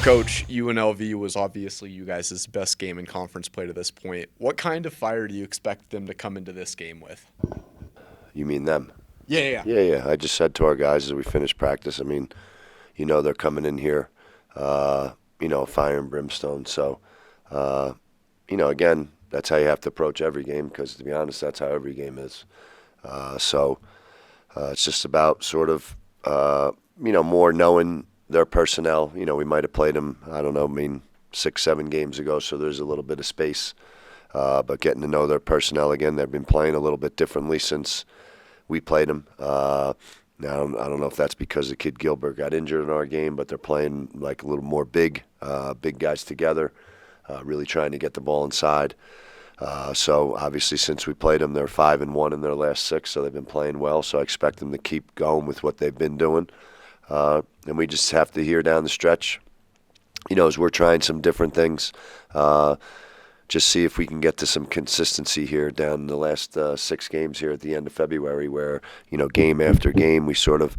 Coach, UNLV was obviously you guys' best game in conference play to this point. What kind of fire do you expect them to come into this game with? You mean them? Yeah. Yeah. I just said to our guys as we finished practice, I mean, they're coming in here, fire and brimstone. So, again, that's how you have to approach every game because, to be honest, that's how every game is. It's just about sort of, more knowing their personnel. We might have played them, 6, 7 games ago, so there's a little bit of space. But getting to know their personnel again, they've been playing a little bit differently since we played them. Now, I don't know if that's because the kid Gilbert got injured in our game, but they're playing like a little more big guys together, really trying to get the ball inside. So obviously, since we played them, they're 5-1 in their last 6, so they've been playing well. So I expect them to keep going with what they've been doing, and we just have to hear down the stretch, as we're trying some different things. Just see if we can get to some consistency here down the last 6 games here at the end of February where, game after game we sort of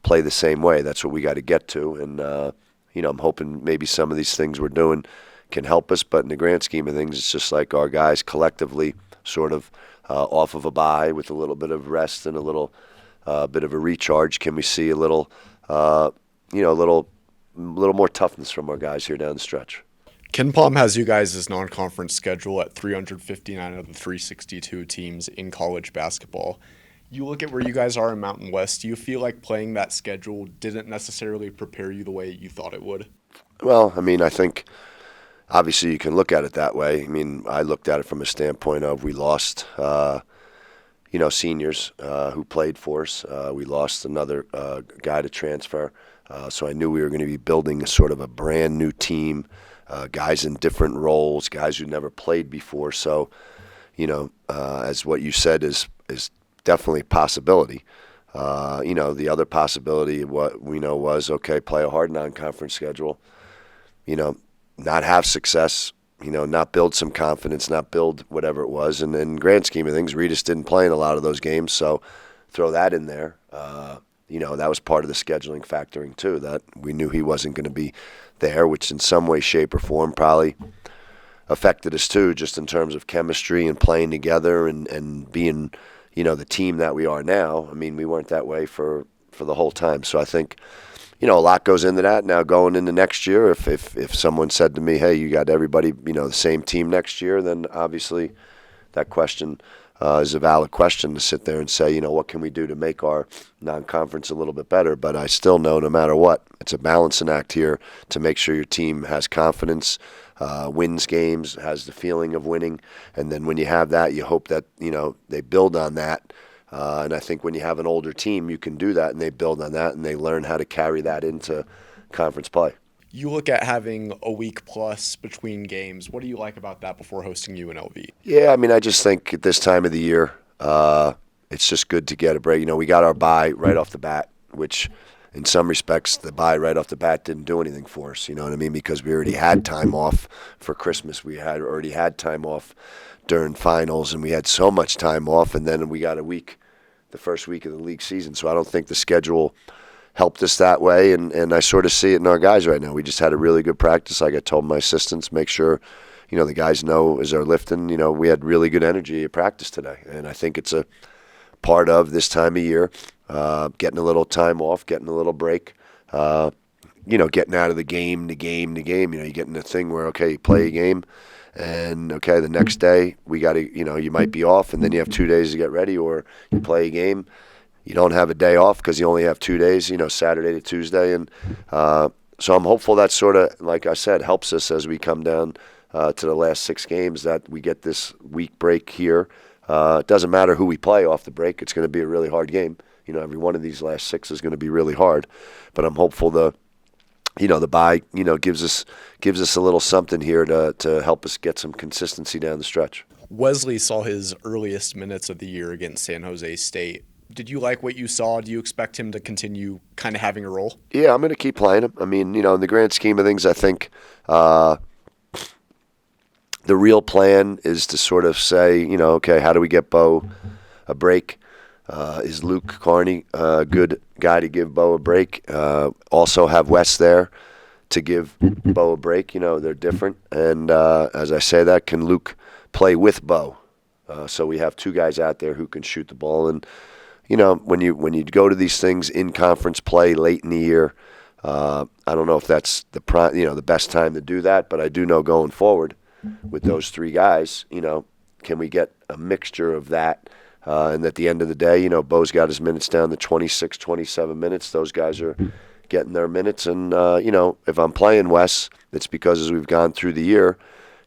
play the same way. That's what we got to get to. And, I'm hoping maybe some of these things we're doing can help us. But in the grand scheme of things, it's just like our guys collectively sort of off of a bye with a little bit of rest and a little bit of a recharge. Can we see a little more toughness from our guys here down the stretch? KenPom has you guys' non-conference schedule at 359 of the 362 teams in college basketball. You look at where you guys are in Mountain West, do you feel like playing that schedule didn't necessarily prepare you the way you thought it would? Well, I think obviously you can look at it that way. I looked at it from a standpoint of we lost, seniors who played for us. We lost another guy to transfer. So I knew we were going to be building a sort of a brand new team. Guys in different roles, guys who never played before. So, as what you said is definitely a possibility. The other possibility, what we know was, okay, play a hard non-conference schedule, not have success, not build some confidence, not build whatever it was. And in the grand scheme of things, Regis didn't play in a lot of those games, so throw that in there. That was part of the scheduling factoring too, that we knew he wasn't going to be there, which in some way, shape, or form probably affected us too, just in terms of chemistry and playing together and being, the team that we are now. We weren't that way for the whole time. So I think, a lot goes into that. Now going into next year, if someone said to me, hey, you got everybody, the same team next year, then obviously that question is a valid question to sit there and say, what can we do to make our non-conference a little bit better? But I still know no matter what, it's a balancing act here to make sure your team has confidence, wins games, has the feeling of winning. And then when you have that, you hope that, they build on that. And I think when you have an older team, you can do that and they build on that and they learn how to carry that into conference play. You look at having a week plus between games. What do you like about that before hosting UNLV? Yeah, I just think at this time of the year, it's just good to get a break. We got our bye right off the bat, which in some respects, the bye right off the bat didn't do anything for us, because we already had time off for Christmas. We had already had time off during finals, and we had so much time off, and then we got a week, the first week of the league season. So I don't think the schedule helped us that way, and I sort of see it in our guys right now. We just had a really good practice. Like I told my assistants, make sure, the guys know as they're lifting, we had really good energy at practice today. And I think it's a part of this time of year, getting a little time off, getting a little break, getting out of the game to game to game. You get in the thing where, okay, you play a game, and, okay, the next day we got to, you might be off, and then you have 2 days to get ready, or you play a game. You don't have a day off because you only have 2 days, Saturday to Tuesday. And so I'm hopeful that sort of, like I said, helps us as we come down to the last 6 games, that we get this week break here. It doesn't matter who we play off the break. It's going to be a really hard game. Every one of these last 6 is going to be really hard. But I'm hopeful the bye, gives us a little something here to help us get some consistency down the stretch. Wesley saw his earliest minutes of the year against San Jose State. Did you like what you saw? Do you expect him to continue kind of having a role? Yeah, I'm going to keep playing him. In the grand scheme of things, I think the real plan is to sort of say, okay, how do we get Bo a break? Is Luke Carney a good guy to give Bo a break? Also have Wes there to give Bo a break. They're different. And as I say that, can Luke play with Bo? So we have two guys out there who can shoot the ball. And, when you go to these things in conference play late in the year, I don't know if that's the best time to do that, but I do know going forward with those three guys, can we get a mixture of that? And at the end of the day, Bo's got his minutes down to 26, 27 minutes. Those guys are getting their minutes. And, if I'm playing Wes, it's because as we've gone through the year,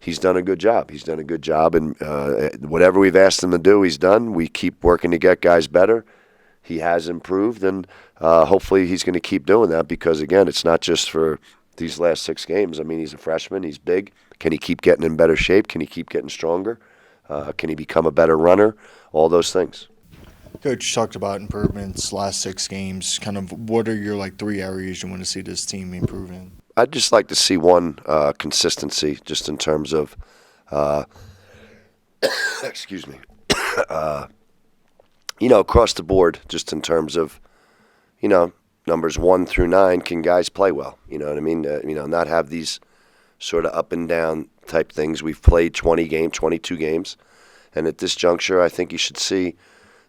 he's done a good job. He's done a good job. And whatever we've asked him to do, he's done. We keep working to get guys better. He has improved, and hopefully he's going to keep doing that because, again, it's not just for these last 6 games. I mean, he's a freshman. He's big. Can he keep getting in better shape? Can he keep getting stronger? Can he become a better runner? All those things. Coach, you talked about improvements last 6 games. Kind of what are your 3 areas you want to see this team improve in? I'd just like to see one consistency just in terms of excuse me. Across the board, just in terms of, numbers 1 through 9, can guys play well? You know what I mean? Not have these sort of up and down type things. We've played 22 games. And at this juncture, I think you should see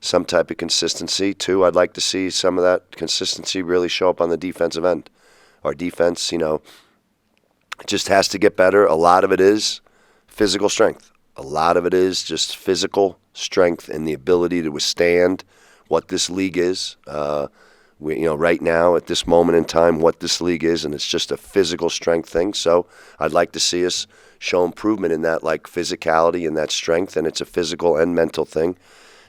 some type of consistency. 2, I'd like to see some of that consistency really show up on the defensive end. Our defense, just has to get better. A lot of it is physical strength. A lot of it is just physical strength and the ability to withstand what this league is. Right now at this moment in time, what this league is, and it's just a physical strength thing. So I'd like to see us show improvement in that, physicality and that strength, and it's a physical and mental thing.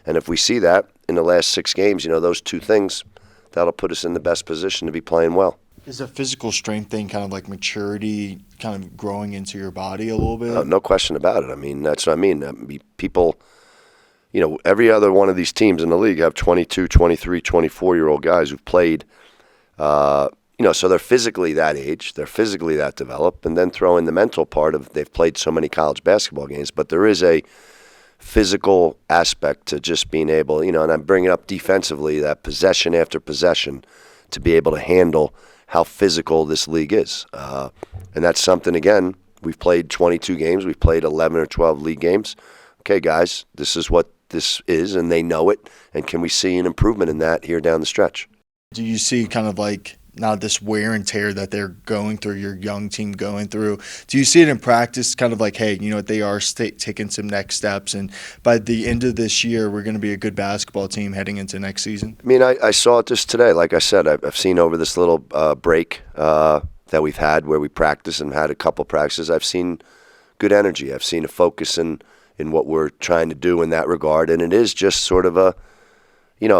And if we see that in the last 6 games, those 2 things, that'll put us in the best position to be playing well. Is the physical strength thing kind of like maturity kind of growing into your body a little bit? No question about it. I mean, that's what I mean. People, every other one of these teams in the league have 22, 23, 24-year-old guys who've played, so they're physically that age. They're physically that developed. And then throw in the mental part of they've played so many college basketball games. But there is a physical aspect to just being able, and I'm bringing up defensively, that possession after possession, to be able to handle how physical this league is. And that's something, again, we've played 22 games. We've played 11 or 12 league games. Okay, guys, this is what this is, and they know it. And can we see an improvement in that here down the stretch? Do you see kind of now this wear and tear that they're going through, your young team going through, do you see it in practice kind of hey, they are taking some next steps, and by the end of this year, we're going to be a good basketball team heading into next season? I mean, I saw it just today. Like I said, I've seen over this little break that we've had where we practice and had a couple practices, I've seen good energy. I've seen a focus in what we're trying to do in that regard, and it is just sort of a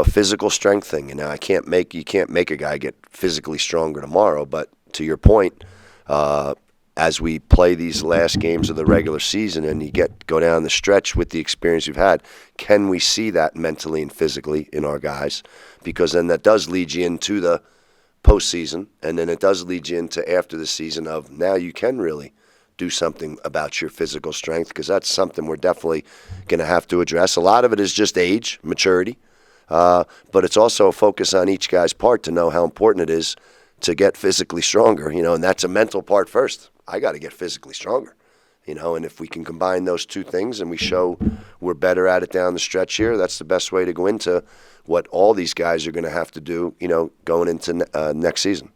physical strength thing. You can't make a guy get physically stronger tomorrow. But to your point, as we play these last games of the regular season and you go down the stretch with the experience you've had, can we see that mentally and physically in our guys? Because then that does lead you into the postseason, and then it does lead you into after the season of now you can really do something about your physical strength, because that's something we're definitely going to have to address. A lot of it is just age, maturity. But it's also a focus on each guy's part to know how important it is to get physically stronger, and that's a mental part first. I got to get physically stronger, and if we can combine those 2 things and we show we're better at it down the stretch here, that's the best way to go into what all these guys are going to have to do, going into next season.